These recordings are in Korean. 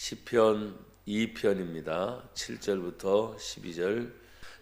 시편 2편입니다. 7절부터 12절.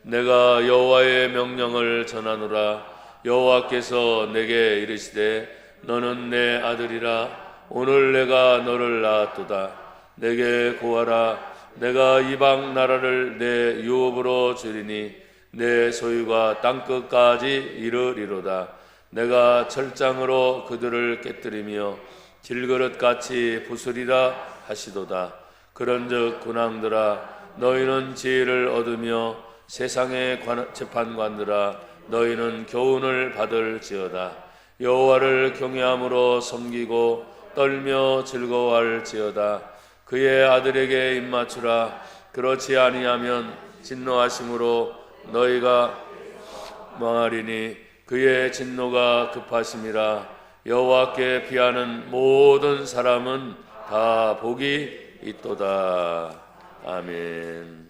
내가 여호와의 명령을 전하노라. 여호와께서 내게 이르시되 너는 내 아들이라. 오늘 내가 너를 낳았도다. 내게 구하라. 내가 이방 나라를 내 유업으로 주리니 내 소유가 땅끝까지 이르리로다. 내가 철장으로 그들을 깨뜨리며 질그릇같이 부수리라 하시도다. 그런즉 군왕들아, 너희는 지혜를 얻으며 세상의 재판관들아, 너희는 교훈을 받을지어다. 여호와를 경외함으로 섬기고 떨며 즐거워할지어다. 그의 아들에게 입맞추라. 그렇지 아니하면 진노하심으로 너희가 망하리니 그의 진노가 급하심이라. 여호와께 피하는 모든 사람은 다 복이 있도다. 아멘.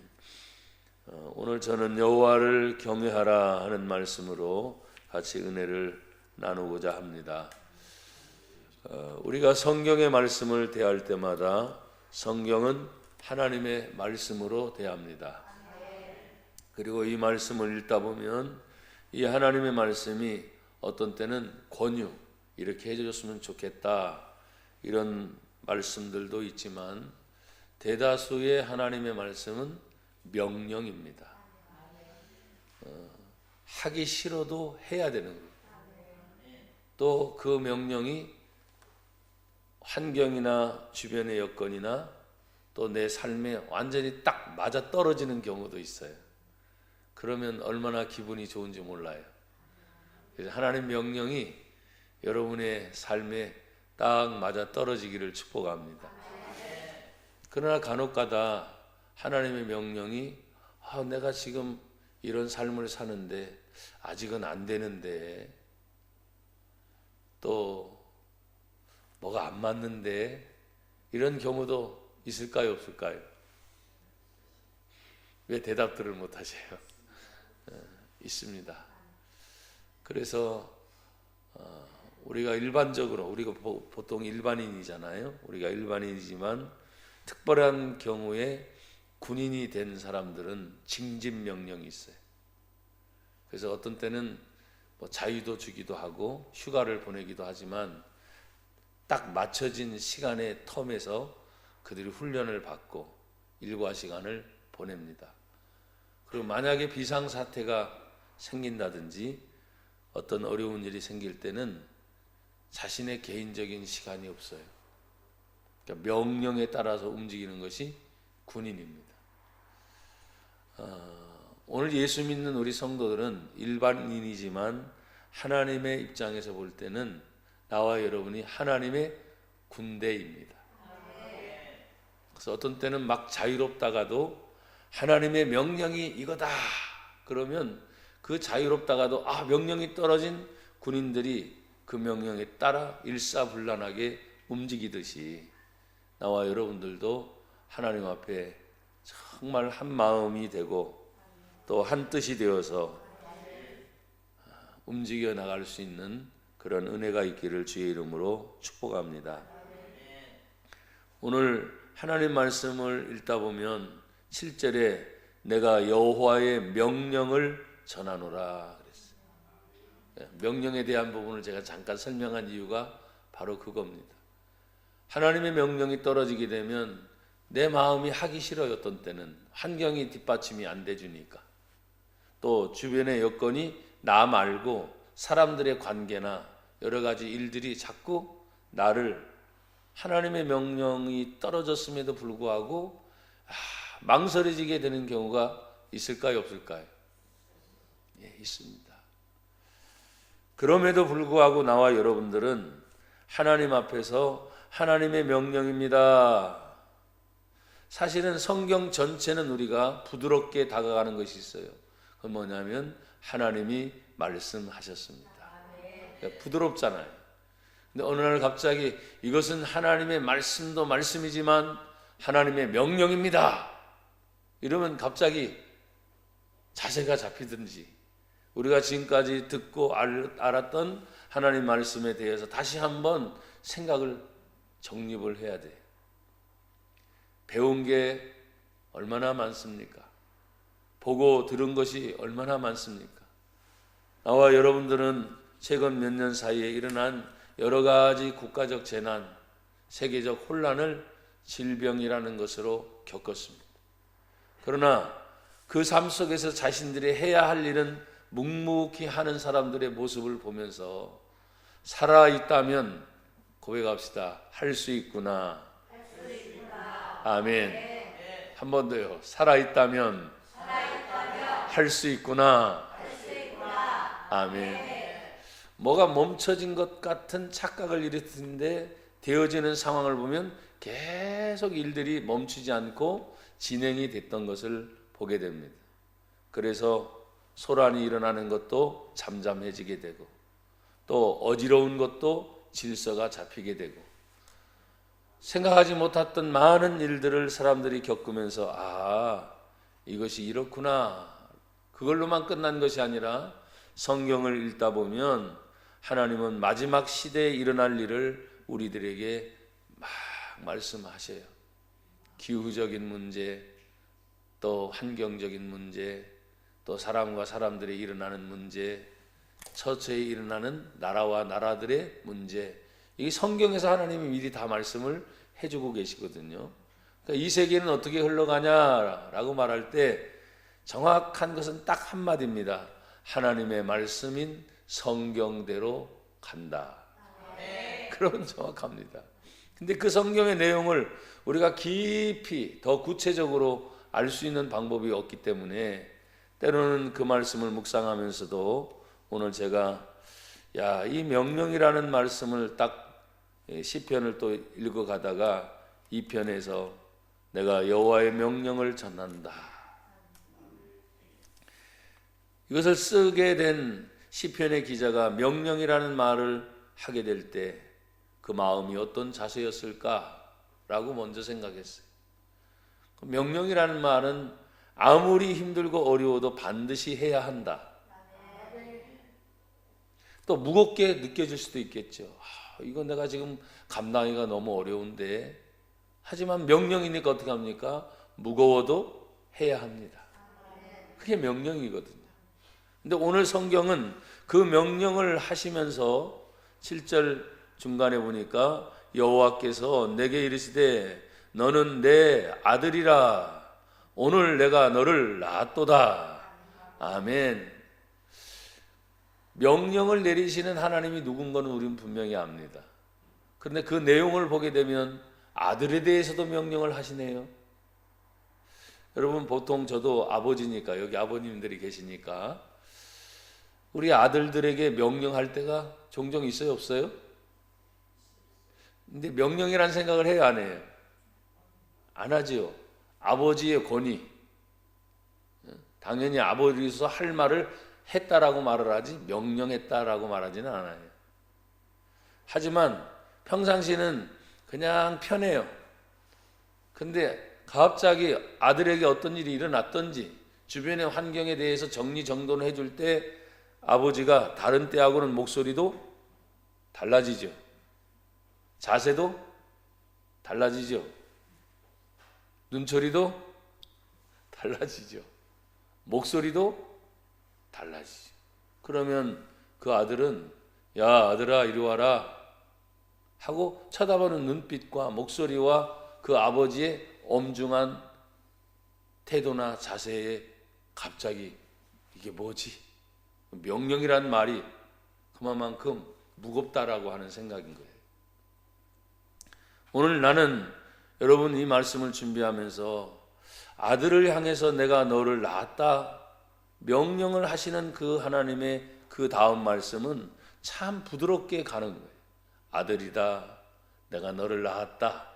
오늘 저는 여호와를 경외하라 하는 말씀으로 같이 은혜를 나누고자 합니다. 우리가 성경의 말씀을 대할 때마다 성경은 하나님의 말씀으로 대합니다. 그리고 이 말씀을 읽다 보면 이 하나님의 말씀이 어떤 때는 권유, 이렇게 해줬으면 좋겠다, 이런 말씀들도 있지만 대다수의 하나님의 말씀은 명령입니다. 하기 싫어도 해야 되는 거예요. 또 그 명령이 환경이나 주변의 여건이나 또 내 삶에 완전히 딱 맞아 떨어지는 경우도 있어요. 그러면 얼마나 기분이 좋은지 몰라요. 그래서 하나님 명령이 여러분의 삶에 딱 맞아 떨어지기를 축복합니다. 그러나 간혹가다 하나님의 명령이 내가 지금 이런 삶을 사는데 아직은 안 되는데, 또 뭐가 안 맞는데, 이런 경우도 있을까요, 없을까요? 왜 대답들을 못 하세요? 있습니다. 그래서 우리가 일반적으로, 우리가 보통 일반인이잖아요. 우리가 일반인이지만 특별한 경우에 군인이 된 사람들은 징집명령이 있어요. 그래서 어떤 때는 자유도 주기도 하고 휴가를 보내기도 하지만 딱 맞춰진 시간의 텀에서 그들이 훈련을 받고 일과 시간을 보냅니다. 그리고 만약에 비상사태가 생긴다든지 어떤 어려운 일이 생길 때는 자신의 개인적인 시간이 없어요. 그러니까 명령에 따라서 움직이는 것이 군인입니다. 오늘 예수 믿는 우리 성도들은 일반인이지만 하나님의 입장에서 볼 때는 나와 여러분이 하나님의 군대입니다. 그래서 어떤 때는 막 자유롭다가도 하나님의 명령이 이거다 그러면 그 자유롭다가도 명령이 떨어진 군인들이 그 명령에 따라 일사불란하게 움직이듯이 나와 여러분들도 하나님 앞에 정말 한 마음이 되고 또 한 뜻이 되어서 움직여 나갈 수 있는 그런 은혜가 있기를 주의 이름으로 축복합니다. 오늘 하나님 말씀을 읽다 보면 7절에 내가 여호와의 명령을 전하노라 그랬어요. 명령에 대한 부분을 제가 잠깐 설명한 이유가 바로 그겁니다. 하나님의 명령이 떨어지게 되면 내 마음이 하기 싫어요. 어떤 때는 환경이 뒷받침이 안 돼주니까, 또 주변의 여건이 나 말고 사람들의 관계나 여러 가지 일들이 자꾸 나를, 하나님의 명령이 떨어졌음에도 불구하고 망설여지게 되는 경우가 있을까요, 없을까요? 예, 있습니다. 그럼에도 불구하고 나와 여러분들은 하나님 앞에서 하나님의 명령입니다. 사실은 성경 전체는 우리가 부드럽게 다가가는 것이 있어요. 그건 뭐냐면 하나님이 말씀하셨습니다. 그러니까 부드럽잖아요. 근데 어느 날 갑자기 이것은 하나님의 말씀도 말씀이지만 하나님의 명령입니다, 이러면 갑자기 자세가 잡히든지 우리가 지금까지 듣고 알았던 하나님 말씀에 대해서 다시 한번 생각을 정립을 해야 돼. 배운 게 얼마나 많습니까? 보고 들은 것이 얼마나 많습니까? 나와 여러분들은 최근 몇 년 사이에 일어난 여러 가지 국가적 재난, 세계적 혼란을 질병이라는 것으로 겪었습니다. 그러나 그 삶 속에서 자신들이 해야 할 일은 묵묵히 하는 사람들의 모습을 보면서 살아있다면 고백합시다. 할 수 있구나. 아멘. 한 번 더요. 살아있다면 할 수 있구나. 아멘. 뭐가 멈춰진 것 같은 착각을 일으키는데 되어지는 상황을 보면 계속 일들이 멈추지 않고 진행이 됐던 것을 보게 됩니다. 그래서 소란이 일어나는 것도 잠잠해지게 되고 또 어지러운 것도 질서가 잡히게 되고 생각하지 못했던 많은 일들을 사람들이 겪으면서 이것이 이렇구나. 그걸로만 끝난 것이 아니라 성경을 읽다 보면 하나님은 마지막 시대에 일어날 일을 우리들에게 막 말씀하셔요. 기후적인 문제, 또 환경적인 문제, 또 사람과 사람들이 일어나는 문제, 처처에 일어나는 나라와 나라들의 문제, 이 성경에서 하나님이 미리 다 말씀을 해주고 계시거든요. 그러니까 이 세계는 어떻게 흘러가냐라고 말할 때 정확한 것은 딱 한마디입니다. 하나님의 말씀인 성경대로 간다. 그런 정확합니다. 근데 그 성경의 내용을 우리가 깊이 더 구체적으로 알 수 있는 방법이 없기 때문에 때로는 그 말씀을 묵상하면서도 오늘 제가 이 명령이라는 말씀을 딱 시편을 또 읽어가다가 이 편에서 내가 여호와의 명령을 전한다. 이것을 쓰게 된 시편의 기자가 명령이라는 말을 하게 될 때 그 마음이 어떤 자세였을까라고 먼저 생각했어요. 명령이라는 말은 아무리 힘들고 어려워도 반드시 해야 한다. 또 무겁게 느껴질 수도 있겠죠. 이거 내가 지금 감당하기가 너무 어려운데, 하지만 명령이니까 어떻게 합니까? 무거워도 해야 합니다. 그게 명령이거든요. 근데 오늘 성경은 그 명령을 하시면서 7절 중간에 보니까 여호와께서 내게 이르시되 너는 내 아들이라 오늘 내가 너를 낳았도다. 아멘. 명령을 내리시는 하나님이 누군 거는 우리는 분명히 압니다. 그런데 그 내용을 보게 되면 아들에 대해서도 명령을 하시네요. 여러분, 보통 저도 아버지니까, 여기 아버님들이 계시니까 우리 아들들에게 명령할 때가 종종 있어요, 없어요? 근데 명령이라는 생각을 해요, 안 해요? 안 하지요. 아버지의 권위, 당연히 아버지로서 할 말을 했다라고 말을 하지 명령했다라고 말하지는 않아요. 하지만 평상시는 그냥 편해요. 근데 갑자기 아들에게 어떤 일이 일어났던지 주변의 환경에 대해서 정리정돈을 해줄 때 아버지가 다른 때하고는 목소리도 달라지죠. 자세도 달라지죠. 눈초리도 달라지죠. 목소리도 달라지죠. 그러면 그 아들은 야 아들아 이리 와라 하고 쳐다보는 눈빛과 목소리와 그 아버지의 엄중한 태도나 자세에 갑자기 이게 뭐지? 명령이란 말이 그만큼 무겁다라고 하는 생각인 거예요. 오늘 나는 여러분 이 말씀을 준비하면서 아들을 향해서 내가 너를 낳았다 명령을 하시는 그 하나님의 그 다음 말씀은 참 부드럽게 가는 거예요. 아들이다 내가 너를 낳았다.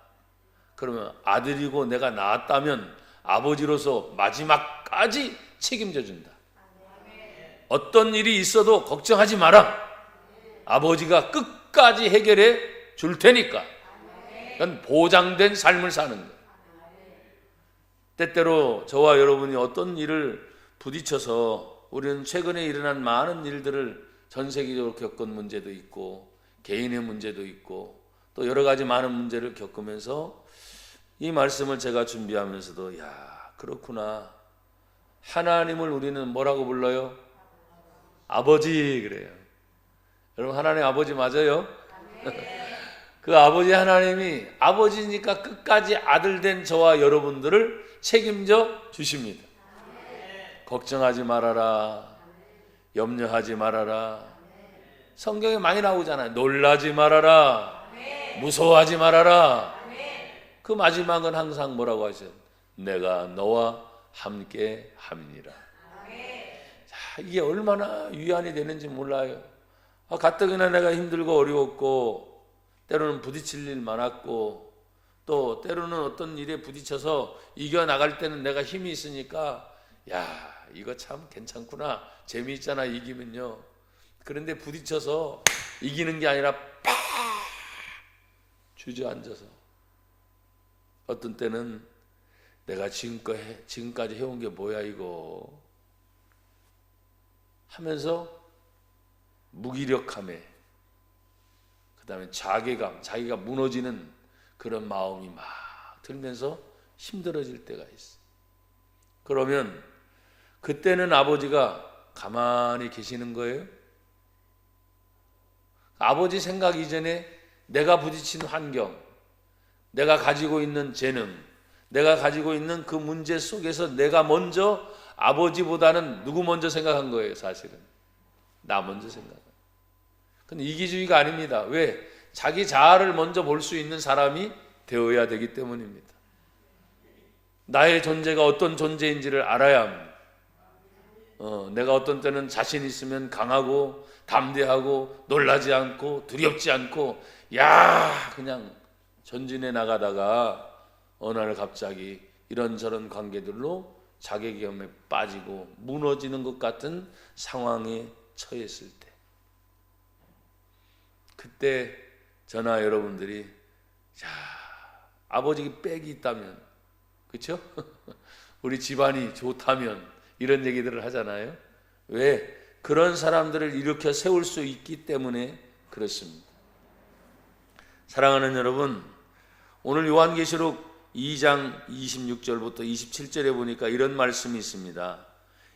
그러면 아들이고 내가 낳았다면 아버지로서 마지막까지 책임져 준다. 어떤 일이 있어도 걱정하지 마라. 아버지가 끝까지 해결해 줄 테니까. 그건 보장된 삶을 사는 거예요. 때때로 저와 여러분이 어떤 일을 부딪혀서 우리는 최근에 일어난 많은 일들을 전 세계적으로 겪은 문제도 있고 개인의 문제도 있고 또 여러 가지 많은 문제를 겪으면서 이 말씀을 제가 준비하면서도 야, 그렇구나. 하나님을 우리는 뭐라고 불러요? 아버지 그래요. 여러분 하나님 아버지 맞아요? 그 아버지 하나님이 아버지니까 끝까지 아들 된 저와 여러분들을 책임져 주십니다. 걱정하지 말아라. 염려하지 말아라. 성경에 많이 나오잖아요. 놀라지 말아라. 무서워하지 말아라. 그 마지막은 항상 뭐라고 하셔요? 내가 너와 함께 함이니라. 자, 이게 얼마나 위안이 되는지 몰라요. 가뜩이나 내가 힘들고 어려웠고 때로는 부딪힐 일 많았고 또 때로는 어떤 일에 부딪혀서 이겨나갈 때는 내가 힘이 있으니까 야, 이거 참 괜찮구나. 재미있잖아 이기면요. 그런데 부딪혀서 이기는 게 아니라 팍 주저앉아서 어떤 때는 내가 지금까지 해온 게 뭐야 이거 하면서 무기력함에 그 다음에 자괴감, 자기가 무너지는 그런 마음이 막 들면서 힘들어질 때가 있어. 그러면 그때는 아버지가 가만히 계시는 거예요. 아버지 생각 이전에 내가 부딪힌 환경, 내가 가지고 있는 재능, 내가 가지고 있는 그 문제 속에서 내가 먼저 아버지보다는 누구 먼저 생각한 거예요, 사실은. 나 먼저 생각한. 근데 이기주의가 아닙니다. 왜? 자기 자아를 먼저 볼 수 있는 사람이 되어야 되기 때문입니다. 나의 존재가 어떤 존재인지를 알아야 합니다. 내가 어떤 때는 자신 있으면 강하고 담대하고 놀라지 않고 두렵지 않고 그냥 전진해 나가다가 어느 날 갑자기 이런저런 관계들로 자괴감에 빠지고 무너지는 것 같은 상황에 처했을 때 그때 저나 여러분들이 아버지 빽이 있다면 그렇죠? 우리 집안이 좋다면 이런 얘기들을 하잖아요. 왜? 그런 사람들을 일으켜 세울 수 있기 때문에 그렇습니다. 사랑하는 여러분, 오늘 요한계시록 2장 26절부터 27절에 보니까 이런 말씀이 있습니다.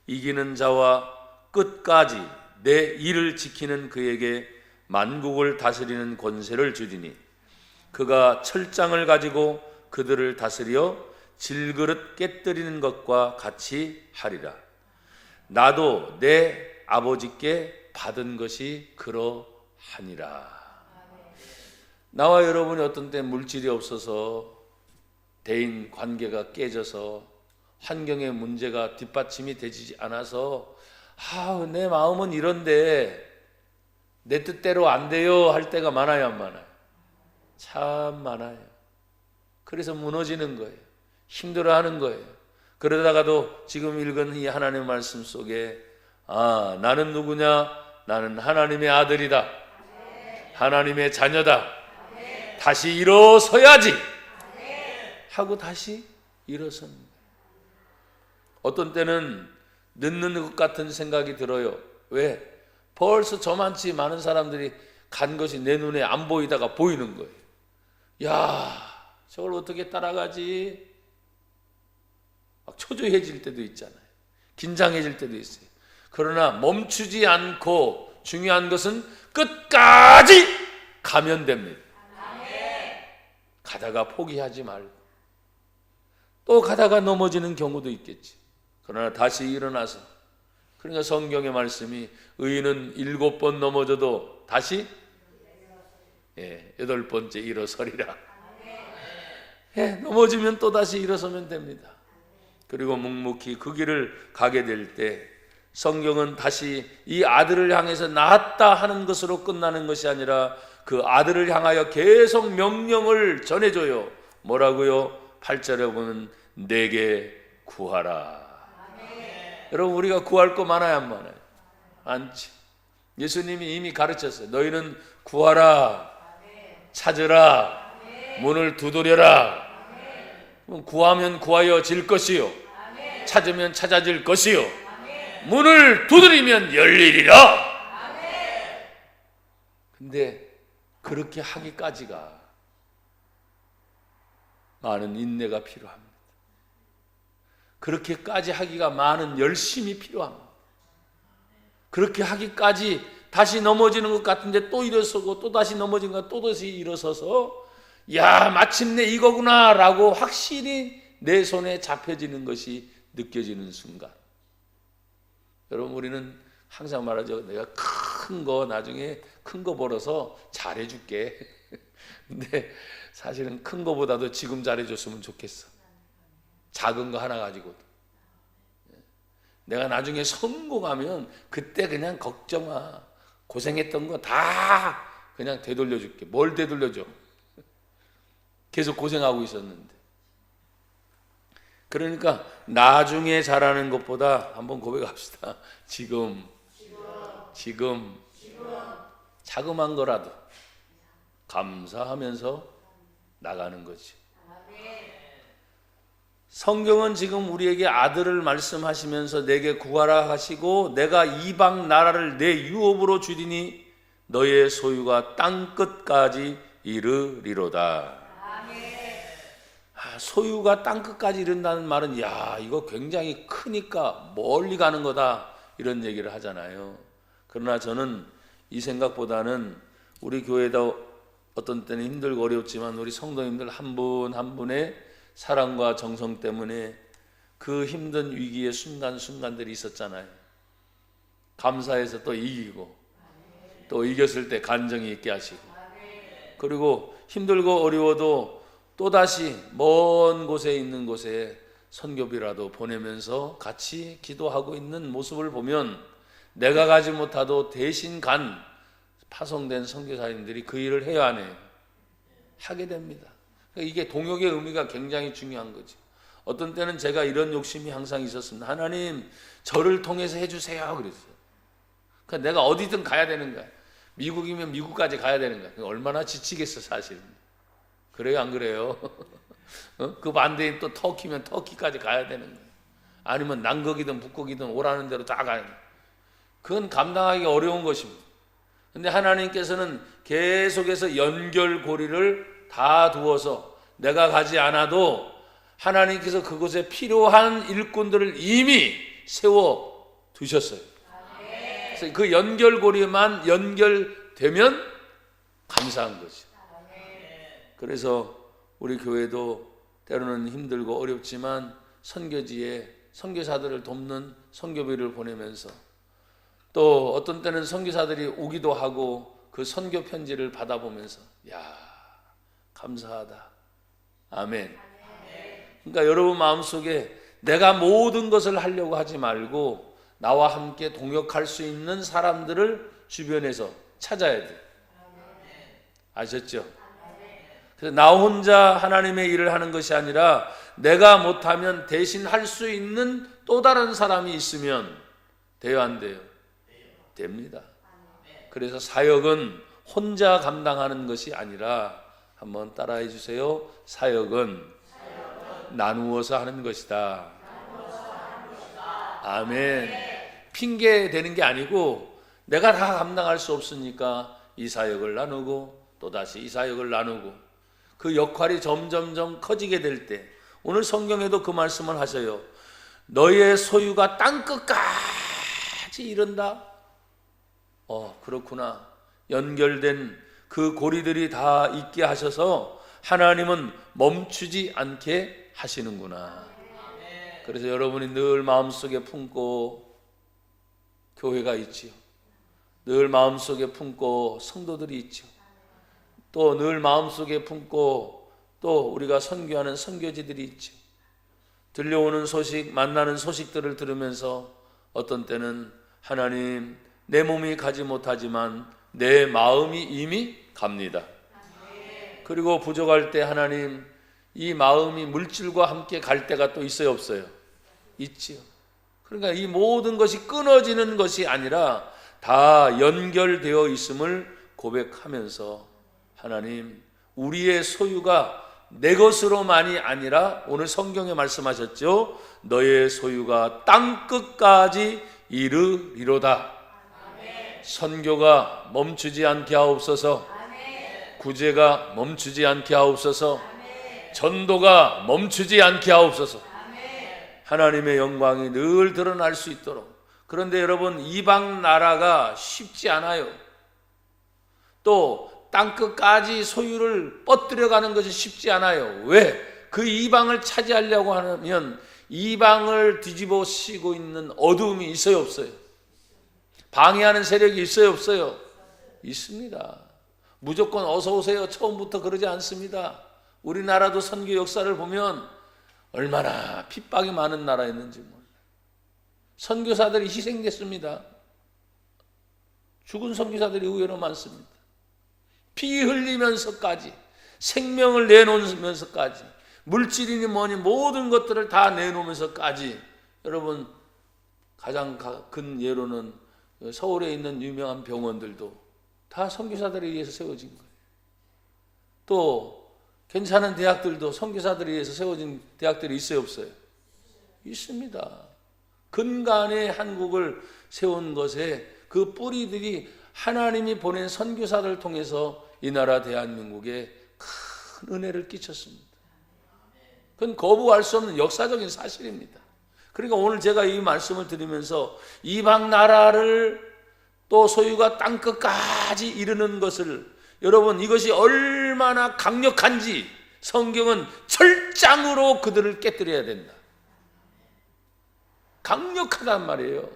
이기는 자와 끝까지 내 일을 지키는 그에게 만국을 다스리는 권세를 주리니 그가 철장을 가지고 그들을 다스려 질그릇 깨뜨리는 것과 같이 하리라. 나도 내 아버지께 받은 것이 그러하니라. 나와 여러분이 어떤 때 물질이 없어서 대인 관계가 깨져서 환경의 문제가 뒷받침이 되지 않아서 내 마음은 이런데 내 뜻대로 안 돼요 할 때가 많아요, 안 많아요? 참 많아요. 그래서 무너지는 거예요. 힘들어하는 거예요. 그러다가도 지금 읽은 이 하나님의 말씀 속에 나는 누구냐? 나는 하나님의 아들이다. 하나님의 자녀다. 다시 일어서야지 하고 다시 일어서는 거예요. 어떤 때는 늦는 것 같은 생각이 들어요. 왜? 벌써 저만치 많은 사람들이 간 것이 내 눈에 안 보이다가 보이는 거예요. 저걸 어떻게 따라가지? 막 초조해질 때도 있잖아요. 긴장해질 때도 있어요. 그러나 멈추지 않고 중요한 것은 끝까지 가면 됩니다. 가다가 포기하지 말고 또 가다가 넘어지는 경우도 있겠지. 그러나 다시 일어나서 그러니까 성경의 말씀이 의인은 7번 넘어져도 다시 8번째 일어서리라. 넘어지면 또 다시 일어서면 됩니다. 그리고 묵묵히 그 길을 가게 될 때 성경은 다시 이 아들을 향해서 낳았다 하는 것으로 끝나는 것이 아니라 그 아들을 향하여 계속 명령을 전해줘요. 뭐라고요? 8절에 보면 내게 구하라. 여러분 우리가 구할 거 많아요, 안 많아요? 많지. 예수님이 이미 가르쳤어요. 너희는 구하라, 찾으라, 문을 두드려라. 구하면 구하여질 것이요, 찾으면 찾아질 것이요, 문을 두드리면 열리리라. 근데 그렇게 하기까지가 많은 인내가 필요합니다. 그렇게까지 하기가 많은 열심이 필요합니다. 그렇게 하기까지 다시 넘어지는 것 같은데 또 일어서고 또 다시 넘어지는 것 또 다시 일어서서 야, 마침내 이거구나 라고 확실히 내 손에 잡혀지는 것이 느껴지는 순간, 여러분, 우리는 항상 말하죠. 내가 큰 거 나중에 큰 거 벌어서 잘해줄게. 근데 사실은 큰 거보다도 지금 잘해줬으면 좋겠어. 작은 거 하나 가지고도. 내가 나중에 성공하면 그때 그냥 걱정 마. 고생했던 거 다 그냥 되돌려줄게. 뭘 되돌려줘? 계속 고생하고 있었는데. 그러니까 나중에 잘하는 것보다 한번 고백합시다. 지금 자그만 거라도 감사하면서 나가는 거지. 성경은 지금 우리에게 아들을 말씀하시면서 내게 구하라 하시고 내가 이방 나라를 내 유업으로 주리니 너의 소유가 땅 끝까지 이르리로다. 소유가 땅 끝까지 이른다는 말은 야, 이거 굉장히 크니까 멀리 가는 거다 이런 얘기를 하잖아요. 그러나 저는 이 생각보다는 우리 교회도 어떤 때는 힘들고 어렵지만 우리 성도님들 한 분 한 분의 사랑과 정성 때문에 그 힘든 위기의 순간들이 있었잖아요. 감사해서 또 이기고 또 이겼을 때 간정이 있게 하시고, 그리고 힘들고 어려워도 또다시 먼 곳에 있는 곳에 선교비라도 보내면서 같이 기도하고 있는 모습을 보면 내가 가지 못하도 대신 간 파송된 선교사님들이 그 일을 해야 하네요. 하게 됩니다. 이게 동역의 의미가 굉장히 중요한 거죠. 어떤 때는 제가 이런 욕심이 항상 있었습니다. 하나님, 저를 통해서 해주세요 그랬어요. 그러니까 내가 어디든 가야 되는 거야. 미국이면 미국까지 가야 되는 거야. 얼마나 지치겠어 사실은. 그래요, 안 그래요? 그 반대인 또 터키면 터키까지 가야 되는 거예요. 아니면 남극이든 북극이든 오라는 대로 다 가야 돼요. 그건 감당하기 어려운 것입니다. 근데 하나님께서는 계속해서 연결고리를 다 두어서 내가 가지 않아도 하나님께서 그곳에 필요한 일꾼들을 이미 세워 두셨어요. 그래서 그 연결고리만 연결되면 감사한 거죠. 그래서 우리 교회도 때로는 힘들고 어렵지만 선교지에 선교사들을 돕는 선교비를 보내면서 또 어떤 때는 선교사들이 오기도 하고 그 선교 편지를 받아보면서 야, 감사하다. 아멘. 그러니까 여러분 마음속에 내가 모든 것을 하려고 하지 말고 나와 함께 동역할 수 있는 사람들을 주변에서 찾아야 돼. 아셨죠? 그래서 나 혼자 하나님의 일을 하는 것이 아니라 내가 못하면 대신 할 수 있는 또 다른 사람이 있으면 돼요, 안 돼요? 됩니다. 그래서 사역은 혼자 감당하는 것이 아니라 한번 따라해 주세요. 사역은 나누어서 하는 것이다. 아멘. 핑계 대는 게 아니고 내가 다 감당할 수 없으니까 이 사역을 나누고 또다시 이 사역을 나누고 그 역할이 점점점 커지게 될 때, 오늘 성경에도 그 말씀을 하셔요. 너의 소유가 땅 끝까지 이른다. 그렇구나. 연결된 그 고리들이 다 있게 하셔서 하나님은 멈추지 않게 하시는구나. 그래서 여러분이 늘 마음속에 품고 교회가 있지요. 늘 마음속에 품고 성도들이 있죠. 또 늘 마음속에 품고 또 우리가 선교하는 선교지들이 있죠. 들려오는 소식, 만나는 소식들을 들으면서 어떤 때는 하나님, 내 몸이 가지 못하지만 내 마음이 이미 갑니다. 그리고 부족할 때 하나님, 이 마음이 물질과 함께 갈 때가 또 있어요, 없어요? 있지요. 그러니까 이 모든 것이 끊어지는 것이 아니라 다 연결되어 있음을 고백하면서 하나님, 우리의 소유가 내 것으로만이 아니라 오늘 성경에 말씀하셨죠. 너의 소유가 땅 끝까지 이르리로다. 선교가 멈추지 않게 하옵소서. 구제가 멈추지 않게 하옵소서. 전도가 멈추지 않게 하옵소서. 하나님의 영광이 늘 드러날 수 있도록. 그런데 여러분, 이방 나라가 쉽지 않아요. 또 땅끝까지 소유를 뻗들여가는 것이 쉽지 않아요. 왜? 그 이방을 차지하려고 하면 이방을 뒤집어 씌고 있는 어두움이 있어요, 없어요? 방해하는 세력이 있어요, 없어요? 있습니다. 무조건 어서 오세요 처음부터 그러지 않습니다. 우리나라도 선교 역사를 보면 얼마나 핍박이 많은 나라였는지 몰라요. 선교사들이 희생됐습니다. 죽은 선교사들이 의외로 많습니다. 피 흘리면서까지, 생명을 내놓으면서까지, 물질이니 뭐니 모든 것들을 다 내놓으면서까지. 여러분, 가장 큰 예로는 서울에 있는 유명한 병원들도 다 선교사들에 의해서 세워진 거예요. 또 괜찮은 대학들도 선교사들에 의해서 세워진 대학들이 있어요, 없어요? 있습니다. 근간에 한국을 세운 것에 그 뿌리들이 하나님이 보낸 선교사를 통해서 이 나라 대한민국에 큰 은혜를 끼쳤습니다. 그건 거부할 수 없는 역사적인 사실입니다. 그러니까 오늘 제가 이 말씀을 드리면서 이방 나라를 또 소유가 땅끝까지 이르는 것을, 여러분, 이것이 얼마나 강력한지 성경은 철장으로 그들을 깨뜨려야 된다. 강력하단 말이에요.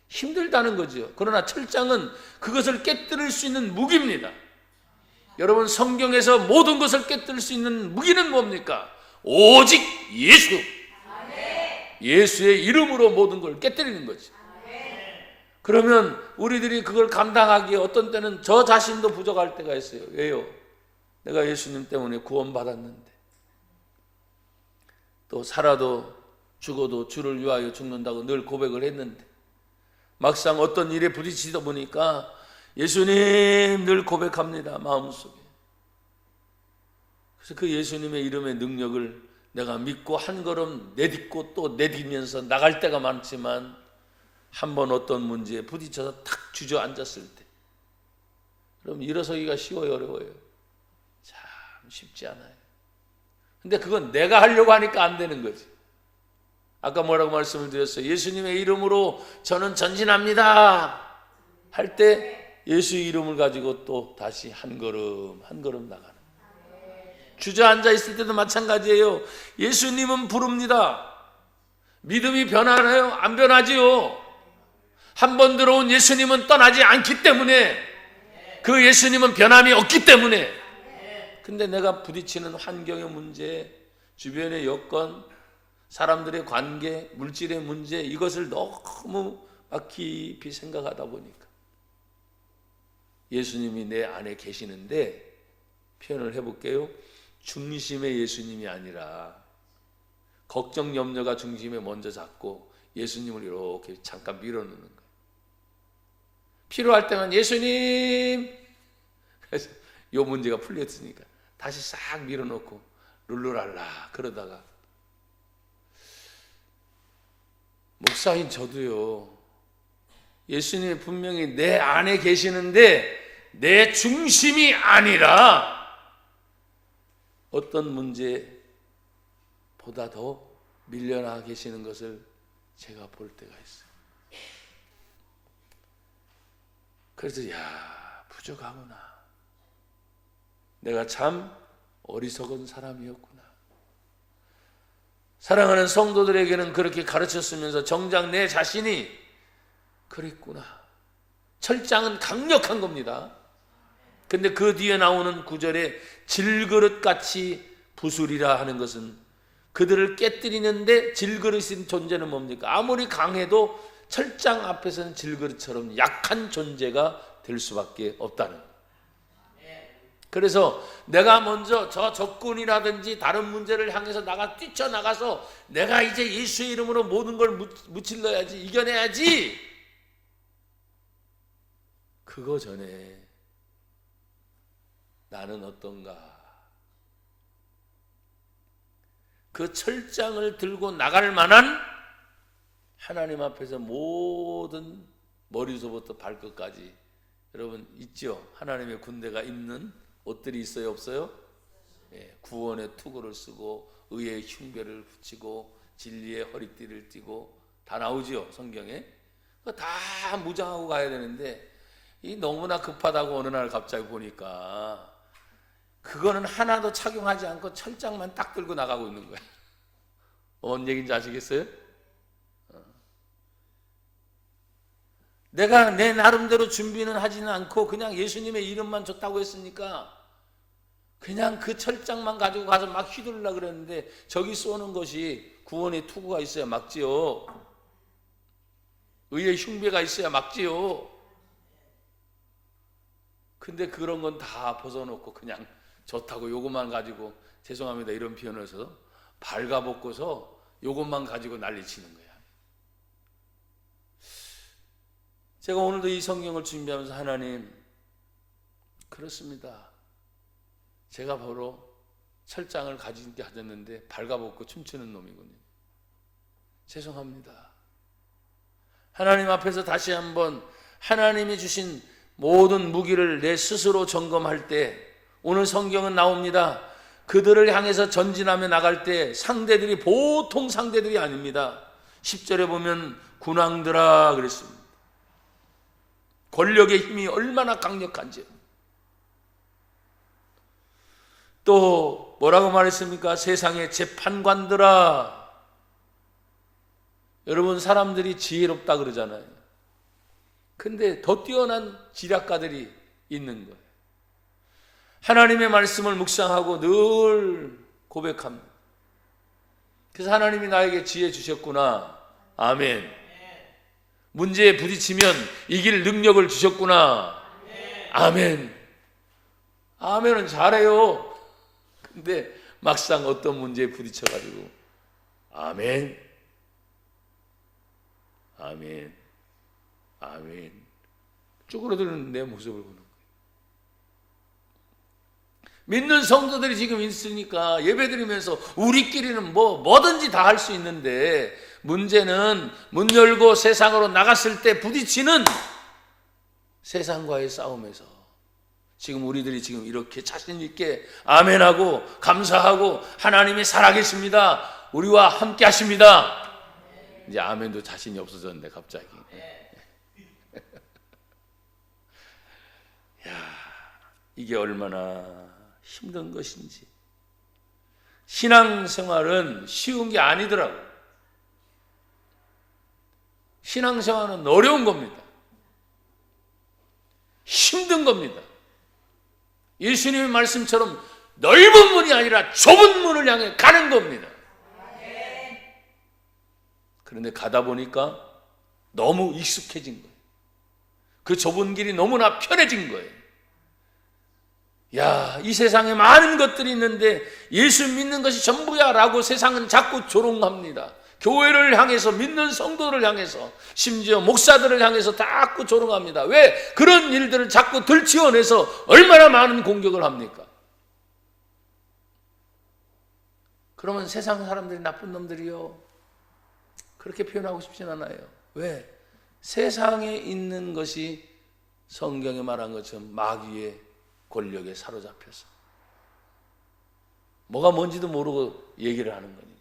힘들다는 거죠. 그러나 철장은 그것을 깨뜨릴 수 있는 무기입니다. 여러분, 성경에서 모든 것을 깨뜨릴 수 있는 무기는 뭡니까? 오직 예수. 예수의 이름으로 모든 걸 깨뜨리는 거죠. 그러면 우리들이 그걸 감당하기에 어떤 때는 저 자신도 부족할 때가 있어요. 왜요? 내가 예수님 때문에 구원받았는데, 또 살아도 죽어도 주를 위하여 죽는다고 늘 고백을 했는데, 막상 어떤 일에 부딪히다 보니까 예수님 늘 고백합니다, 마음속에. 그래서 그 예수님의 이름의 능력을 내가 믿고 한 걸음 내딛고 또 내딛면서 나갈 때가 많지만, 한번 어떤 문제에 부딪혀서 탁 주저앉았을 때, 그럼 일어서기가 쉬워요, 어려워요? 참 쉽지 않아요. 근데 그건 내가 하려고 하니까 안 되는 거지. 아까 뭐라고 말씀을 드렸어요? 예수님의 이름으로 저는 전진합니다 할 때 예수의 이름을 가지고 또 다시 한 걸음 한 걸음 나가는. 주저앉아 있을 때도 마찬가지예요. 예수님은 부릅니다. 믿음이 변하나요? 안 변하지요. 한 번 들어온 예수님은 떠나지 않기 때문에, 그 예수님은 변함이 없기 때문에. 근데 내가 부딪히는 환경의 문제, 주변의 여건, 사람들의 관계, 물질의 문제, 이것을 너무 깊이 생각하다 보니까 예수님이 내 안에 계시는데, 표현을 해볼게요. 중심의 예수님이 아니라 걱정, 염려가 중심에 먼저 잡고 예수님을 이렇게 잠깐 밀어넣는 거예요. 필요할 때만 예수님! 그래서 이 문제가 풀렸으니까 다시 싹 밀어넣고 룰루랄라 그러다가, 목사인 저도요, 예수님이 분명히 내 안에 계시는데 내 중심이 아니라 어떤 문제보다 더 밀려나 계시는 것을 제가 볼 때가 있어요. 그래서 부족하구나. 내가 참 어리석은 사람이었구나. 사랑하는 성도들에게는 그렇게 가르쳤으면서 정작 내 자신이 그랬구나. 철장은 강력한 겁니다. 근데 그 뒤에 나오는 구절에 질그릇같이 부수리라 하는 것은, 그들을 깨뜨리는데 질그릇인 존재는 뭡니까? 아무리 강해도 철장 앞에서는 질그릇처럼 약한 존재가 될 수밖에 없다는 거예요. 그래서 내가 먼저 저 적군이라든지 다른 문제를 향해서 뛰쳐나가서 내가 이제 예수의 이름으로 모든 걸 무찔러야지, 이겨내야지, 그거 전에 나는 어떤가? 그 철장을 들고 나갈 만한 하나님 앞에서 모든 머리서부터 발끝까지, 여러분 있죠? 하나님의 군대가 입는 옷들이 있어요, 없어요? 구원의 투구를 쓰고 의의 흉배를 붙이고 진리의 허리띠를 띠고 다 나오죠 성경에. 다 무장하고 가야 되는데 이 너무나 급하다고 어느 날 갑자기 보니까 그거는 하나도 착용하지 않고 철장만 딱 들고 나가고 있는 거야. 뭔 얘기인지 아시겠어요? 내가 내 나름대로 준비는 하지는 않고 그냥 예수님의 이름만 줬다고 했으니까 그냥 그 철장만 가지고 가서 막 휘두르려고 그랬는데 저기 쏘는 것이 구원의 투구가 있어야 막지요. 의의 흉배가 있어야 막지요. 근데 그런 건 다 벗어놓고 그냥 좋다고 요것만 가지고, 죄송합니다 이런 표현을 써서, 발가벗고서 요것만 가지고 난리치는 거야. 제가 오늘도 이 성경을 준비하면서 하나님, 그렇습니다. 제가 바로 철장을 가지게 하셨는데 발가벗고 춤추는 놈이군요. 죄송합니다. 하나님 앞에서 다시 한번 하나님이 주신 모든 무기를 내 스스로 점검할 때, 오늘 성경은 나옵니다. 그들을 향해서 전진하며 나갈 때 상대들이 보통 상대들이 아닙니다. 10절에 보면 군왕들아 그랬습니다. 권력의 힘이 얼마나 강력한지. 또 뭐라고 말했습니까? 세상의 재판관들아. 여러분, 사람들이 지혜롭다 그러잖아요. 근데 더 뛰어난 지략가들이 있는 거예요. 하나님의 말씀을 묵상하고 늘 고백합니다. 그래서 하나님이 나에게 지혜 주셨구나. 아멘. 문제에 부딪히면 이길 능력을 주셨구나. 아멘. 아멘은 잘해요. 근데 막상 어떤 문제에 부딪혀가지고 아멘, 아멘, 아멘 쭈그러드는 내 모습을 보는 거예요. 믿는 성도들이 지금 있으니까 예배드리면서 우리끼리는 뭐든지 다 할 수 있는데, 문제는 문 열고 세상으로 나갔을 때 부딪히는 세상과의 싸움에서 지금 우리들이 지금 이렇게 자신 있게 아멘하고 감사하고 하나님이 살아계십니다, 우리와 함께 하십니다, 이제 아멘도 자신이 없어졌는데 갑자기. 야, 이게 얼마나 힘든 것인지. 신앙생활은 쉬운 게 아니더라고요. 신앙생활은 어려운 겁니다. 힘든 겁니다. 예수님의 말씀처럼 넓은 문이 아니라 좁은 문을 향해 가는 겁니다. 그런데 가다 보니까 너무 익숙해진 거예요. 그 좁은 길이 너무나 편해진 거예요. 야, 이 세상에 많은 것들이 있는데 예수 믿는 것이 전부야 라고 세상은 자꾸 조롱합니다. 교회를 향해서, 믿는 성도를 향해서, 심지어 목사들을 향해서 자꾸 조롱합니다. 왜 그런 일들을 자꾸 들치워내서 얼마나 많은 공격을 합니까? 그러면 세상 사람들이 나쁜 놈들이요, 그렇게 표현하고 싶진 않아요. 왜? 세상에 있는 것이 성경에 말한 것처럼 마귀의 권력에 사로잡혀서 뭐가 뭔지도 모르고 얘기를 하는 거니까.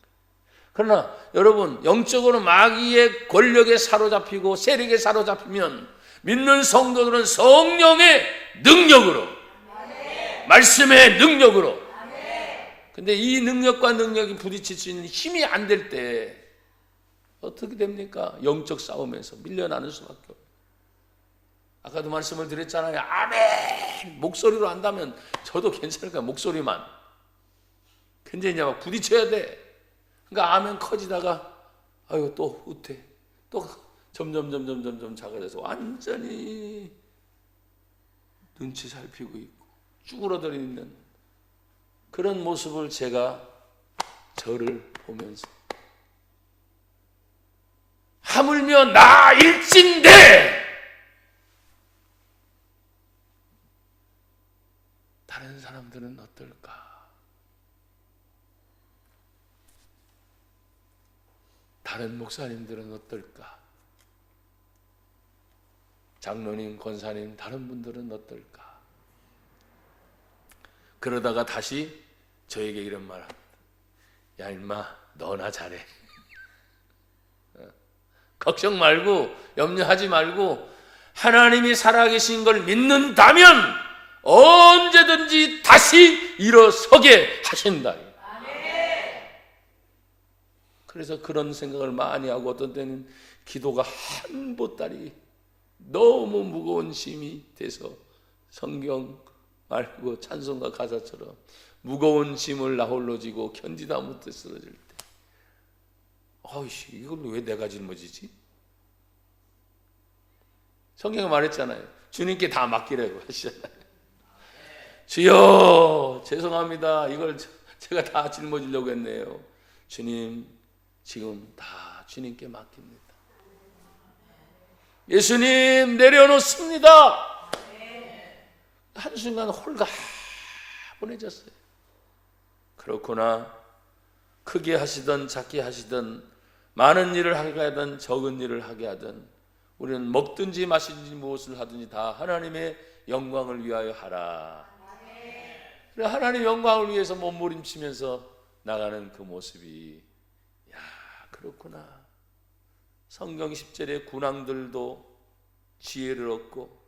그러나 여러분, 영적으로 마귀의 권력에 사로잡히고 세력에 사로잡히면 믿는 성도들은 성령의 능력으로, 말씀의 능력으로, 근데 이 능력과 능력이 부딪힐 수 있는 힘이 안 될 때 어떻게 됩니까? 영적 싸움에서 밀려나는 수밖에 없어요. 아까도 말씀을 드렸잖아요. 아멘! 목소리로 한다면 저도 괜찮을까요? 목소리만. 근데 이제 막 부딪혀야 돼. 그러니까 아멘 커지다가 아유 또 우태, 또 점점 작아져서 완전히 눈치 살피고 있고 쭈그러들어 있는 그런 모습을 제가 저를 보면서, 하물며 나 일진데 다른 사람들은 어떨까? 다른 목사님들은 어떨까? 장로님, 권사님, 다른 분들은 어떨까? 그러다가 다시 저에게 이런 말 합니다. 야 임마, 너나 잘해. 걱정 말고 염려하지 말고 하나님이 살아계신 걸 믿는다면 언제든지 다시 일어서게 하신다. 그래서 그런 생각을 많이 하고 어떤 때는 기도가 한 보따리 너무 무거운 짐이 돼서 성경 말고 찬송가 가사처럼 무거운 짐을 나 홀로 지고 견디다 못해 쓰러질 때, 어이씨, 이걸 왜 내가 짊어지지? 성경에 말했잖아요. 주님께 다 맡기라고 하시잖아요. 주여, 죄송합니다. 이걸 제가 다 짊어지려고 했네요. 주님, 지금 다 주님께 맡깁니다. 예수님, 내려놓습니다. 한순간 홀가분해졌어요. 그렇구나. 크게 하시든 작게 하시든 많은 일을 하게 하든 적은 일을 하게 하든 우리는 먹든지 마시든지 무엇을 하든지 다 하나님의 영광을 위하여 하라. 그래, 하나님의 영광을 위해서 몸부림치면서 나가는 그 모습이, 야, 그렇구나. 성경 10절에 군왕들도 지혜를 얻고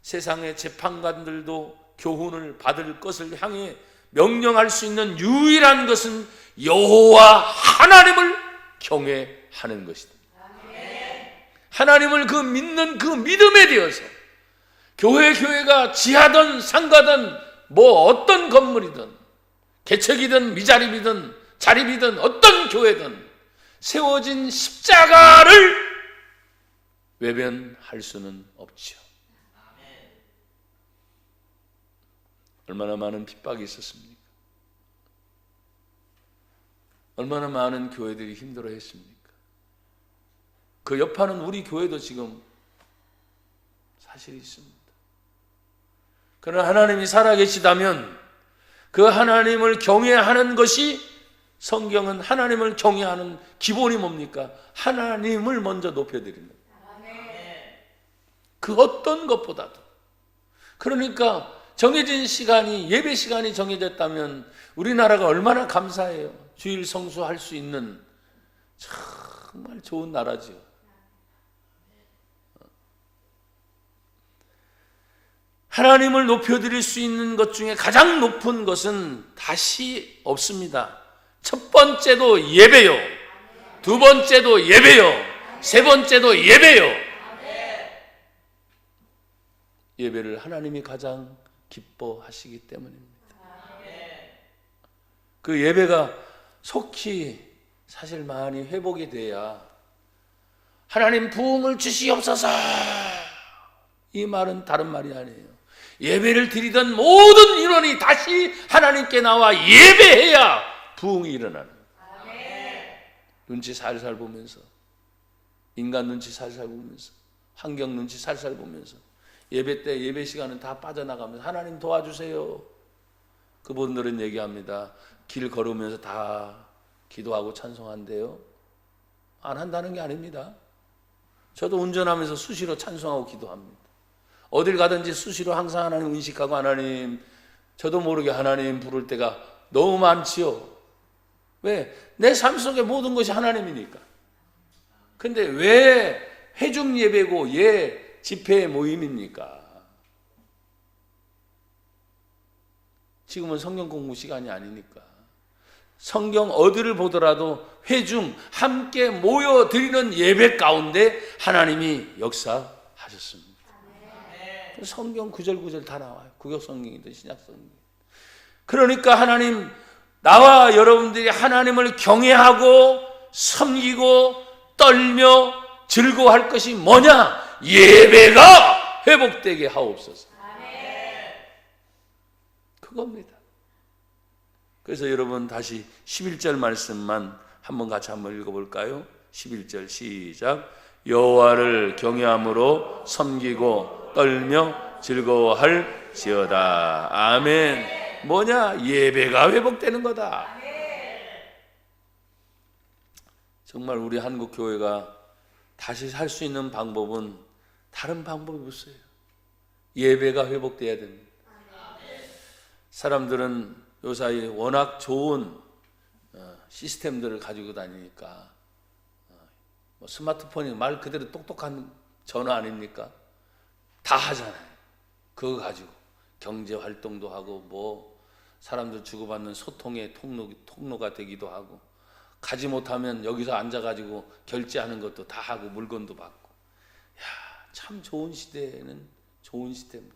세상의 재판관들도 교훈을 받을 것을 향해 명령할 수 있는 유일한 것은 여호와 하나님을 경외하는 것이다. 하나님을 그 믿는 그 믿음에 대해서 교회가 지하든 상가든 뭐 어떤 건물이든 개척이든 미자립이든 자립이든 어떤 교회든 세워진 십자가를 외면할 수는 없죠. 얼마나 많은 핍박이 있었습니까? 얼마나 많은 교회들이 힘들어했습니까? 그 여파는 우리 교회도 지금 사실이 있습니다. 그러나 하나님이 살아계시다면 그 하나님을 경외하는 것이, 성경은 하나님을 경외하는 기본이 뭡니까? 하나님을 먼저 높여드립니다. 그 어떤 것보다도. 그러니까 정해진 시간이, 예배 시간이 정해졌다면 우리나라가 얼마나 감사해요. 주일 성수할 수 있는 정말 좋은 나라죠. 하나님을 높여드릴 수 있는 것 중에 가장 높은 것은 다시 없습니다. 첫 번째도 예배요, 두 번째도 예배요, 세 번째도 예배요. 예배를 하나님이 가장 기뻐하시기 때문입니다. 그 예배가 속히 사실 많이 회복이 돼야 하나님 부흥을 주시옵소서, 이 말은 다른 말이 아니에요. 예배를 드리던 모든 인원이 다시 하나님께 나와 예배해야 부흥이 일어나는 거예요. 눈치 살살 보면서, 인간 눈치 살살 보면서, 환경 눈치 살살 보면서 예배 때, 예배 시간은 다 빠져나가면서 하나님 도와주세요. 그분들은 얘기합니다. 길 걸으면서 다 기도하고 찬송한대요. 안 한다는 게 아닙니다. 저도 운전하면서 수시로 찬송하고 기도합니다. 어딜 가든지 수시로 항상 하나님 의식하고, 하나님, 저도 모르게 하나님 부를 때가 너무 많지요. 왜? 내 삶 속의 모든 것이 하나님이니까. 근데 왜 회중 예배고 집회 모임입니까? 지금은 성경 공부 시간이 아니니까. 성경 어디를 보더라도 회중 함께 모여 드리는 예배 가운데 하나님이 역사하셨습니다. 성경 구절구절 다 나와요. 구약성경이든 신약성경. 그러니까 하나님, 나와 여러분들이 하나님을 경외하고 섬기고 떨며 즐거워할 것이 뭐냐? 예배가 회복되게 하옵소서. 그겁니다. 그래서 여러분 다시 11절 말씀만 한번 같이 한번 읽어볼까요? 11절 시작. 여호와를 경외함으로 섬기고 떨며 즐거워할지어다. 아멘. 뭐냐? 예배가 회복되는 거다. 정말 우리 한국 교회가 다시 살 수 있는 방법은 다른 방법이 없어요. 예배가 회복돼야 됩니다. 사람들은 요사이 워낙 좋은 시스템들을 가지고 다니니까 뭐 스마트폰이 말 그대로 똑똑한 전화 아닙니까? 다 하잖아요. 그거 가지고 경제 활동도 하고 뭐 사람들 주고받는 소통의 통로가 되기도 하고, 가지 못하면 여기서 앉아가지고 결제하는 것도 다 하고 물건도 받고. 야, 참 좋은 시대에는 좋은 시대입니다.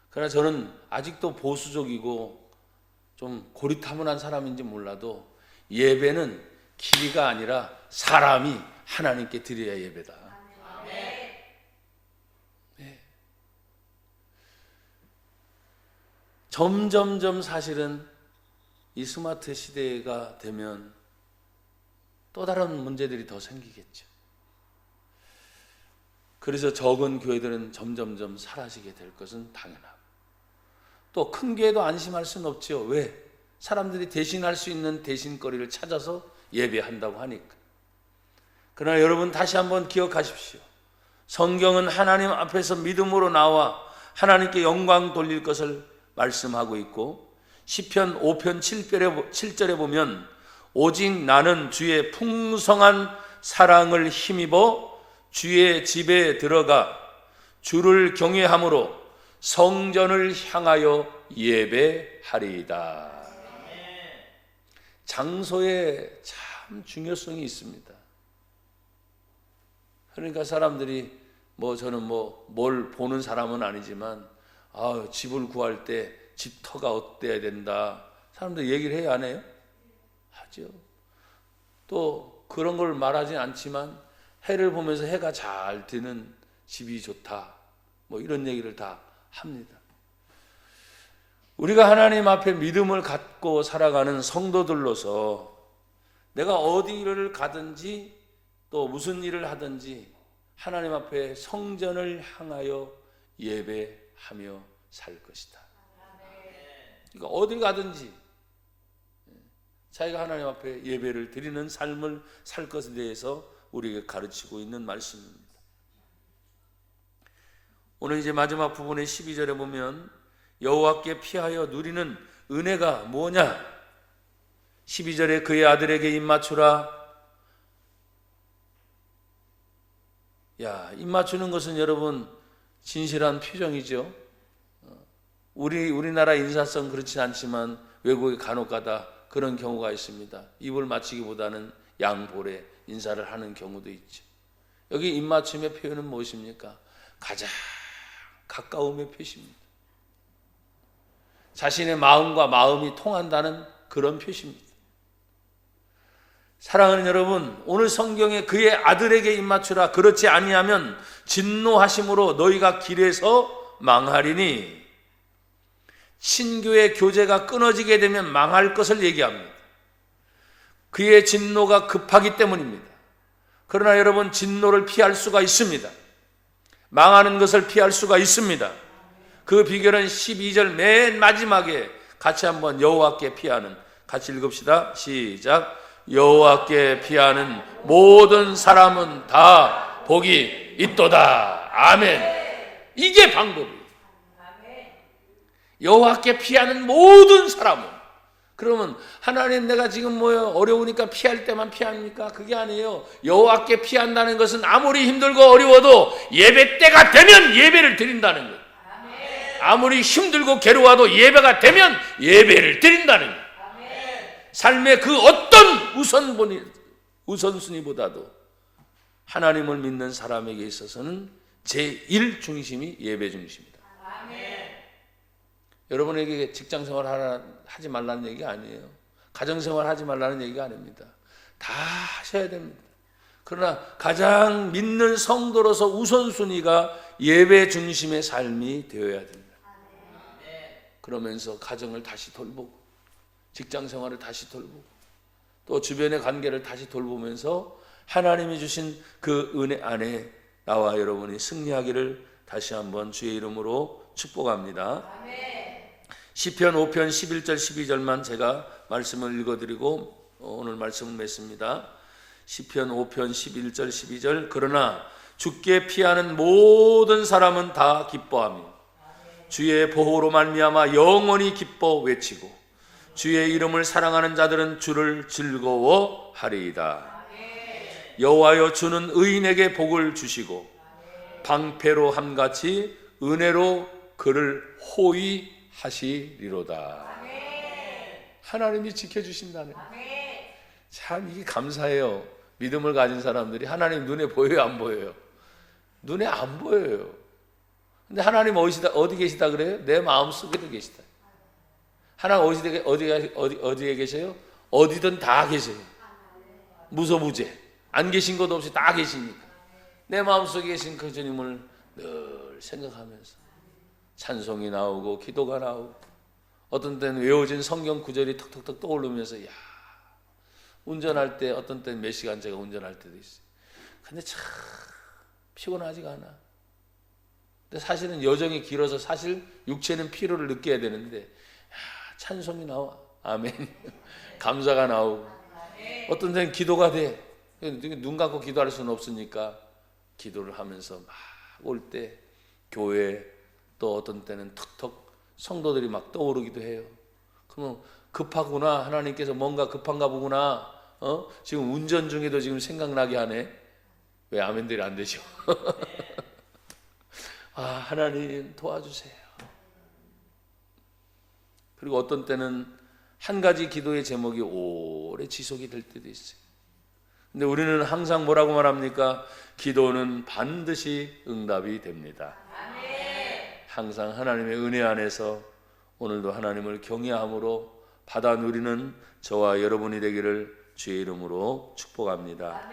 그러나 저는 아직도 보수적이고 좀 고리타분한 사람인지 몰라도 예배는 길이가 아니라 사람이 하나님께 드려야 예배다. 네. 점점점 사실은 이 스마트 시대가 되면 또 다른 문제들이 더 생기겠죠. 그래서 적은 교회들은 점점점 사라지게 될 것은 당연하고, 또 큰 교회도 안심할 수는 없죠. 왜? 사람들이 대신할 수 있는 대신거리를 찾아서 예배한다고 하니까. 그러나 여러분 다시 한번 기억하십시오. 성경은 하나님 앞에서 믿음으로 나와 하나님께 영광 돌릴 것을 말씀하고 있고, 시편 5편 7절에 보면 오직 나는 주의 풍성한 사랑을 힘입어 주의 집에 들어가 주를 경외함으로 성전을 향하여 예배하리이다. 장소에 참 중요성이 있습니다. 그러니까 사람들이 저는 뭘 보는 사람은 아니지만 집을 구할 때 집터가 어때야 된다, 사람들 얘기를 해야 안 해요? 하죠. 또 그런 걸 말하진 않지만 해를 보면서 해가 잘 드는 집이 좋다, 이런 얘기를 다 합니다. 우리가 하나님 앞에 믿음을 갖고 살아가는 성도들로서 내가 어디를 가든지 또 무슨 일을 하든지 하나님 앞에 성전을 향하여 예배하며 살 것이다. 그러니까 어딜 가든지 자기가 하나님 앞에 예배를 드리는 삶을 살 것에 대해서 우리에게 가르치고 있는 말씀입니다. 오늘 이제 마지막 부분의 12절에 보면 여호와께 피하여 누리는 은혜가 뭐냐? 12절에 그의 아들에게 입맞추라. 입맞추는 것은 여러분 진실한 표정이죠. 우리나라 인사성 그렇지 않지만 외국에 간혹가다 그런 경우가 있습니다. 입을 맞추기보다는 양볼에 인사를 하는 경우도 있죠. 여기 입맞춤의 표현은 무엇입니까? 가장 가까움의 표시입니다. 자신의 마음과 마음이 통한다는 그런 표시입니다. 사랑하는 여러분, 오늘 성경에 그의 아들에게 입맞추라, 그렇지 아니하면 진노하심으로 너희가 길에서 망하리니, 신교의 교제가 끊어지게 되면 망할 것을 얘기합니다. 그의 진노가 급하기 때문입니다. 그러나 여러분, 진노를 피할 수가 있습니다. 망하는 것을 피할 수가 있습니다. 그 비결은 12절 맨 마지막에 같이 한번 여호와께 피하는, 같이 읽읍시다. 시작. 여호와께 피하는 모든 사람은 다 복이 있도다. 아멘. 이게 방법이에요. 여호와께 피하는 모든 사람은. 그러면 하나님, 내가 지금 어려우니까 피할 때만 피합니까? 그게 아니에요. 여호와께 피한다는 것은 아무리 힘들고 어려워도 예배 때가 되면 예배를 드린다는 거예요. 아무리 힘들고 괴로워도 예배가 되면 예배를 드린다는 거예요. 삶의 그 어떤 우선순위보다도 하나님을 믿는 사람에게 있어서는 제1 중심이 예배 중심이다. 여러분에게 직장생활 하지 말라는 얘기가 아니에요. 가정생활 하지 말라는 얘기가 아닙니다. 다 하셔야 됩니다. 그러나 가장 믿는 성도로서 우선순위가 예배 중심의 삶이 되어야 됩니다. 그러면서 가정을 다시 돌보고, 직장생활을 다시 돌보고, 또 주변의 관계를 다시 돌보면서 하나님이 주신 그 은혜 안에 나와 여러분이 승리하기를 다시 한번 주의 이름으로 축복합니다. 시편 5편 11절 12절만 제가 말씀을 읽어드리고 오늘 말씀을 맺습니다. 시편 5편 11절 12절. 그러나 주께 피하는 모든 사람은 다 기뻐하며 주의 보호로 말미암아 영원히 기뻐 외치고 주의 이름을 사랑하는 자들은 주를 즐거워하리이다. 여호와여, 주는 의인에게 복을 주시고 방패로 함같이 은혜로 그를 호위하시리로다. 하나님이 지켜주신다네. 참 이게 감사해요. 믿음을 가진 사람들이 하나님 눈에 보여요, 안 보여요? 눈에 안 보여요. 근데 하나님 어디 계시다 그래요? 내 마음속에도 계시다. 하나님 어디에 계세요? 어디든 다 계세요. 무소부재. 안 계신 것 없이 다 계시니까. 내 마음속에 계신 그 주님을 늘 생각하면서 찬송이 나오고 기도가 나오고 어떤 때는 외워진 성경 구절이 턱턱턱 떠오르면서 야, 운전할 때 어떤 때는 몇 시간 제가 운전할 때도 있어요. 근데 참 피곤하지가 않아. 근데 사실은 여정이 길어서 사실 육체는 피로를 느껴야 되는데 찬송이 나와. 아멘. 감사가 나오고 어떤 때는 기도가 돼. 눈 감고 기도할 수는 없으니까 기도를 하면서 막 올 때 교회 또 어떤 때는 턱턱 성도들이 막 떠오르기도 해요. 그러면 급하구나. 하나님께서 뭔가 급한가 보구나. 지금 운전 중에도 지금 생각나게 하네. 왜 아멘들이 안 되죠? 아, 하나님 도와주세요. 그리고 어떤 때는 한 가지 기도의 제목이 오래 지속이 될 때도 있어요. 근데 우리는 항상 뭐라고 말합니까? 기도는 반드시 응답이 됩니다. 항상 하나님의 은혜 안에서 오늘도 하나님을 경외함으로 받아 누리는 저와 여러분이 되기를 주의 이름으로 축복합니다.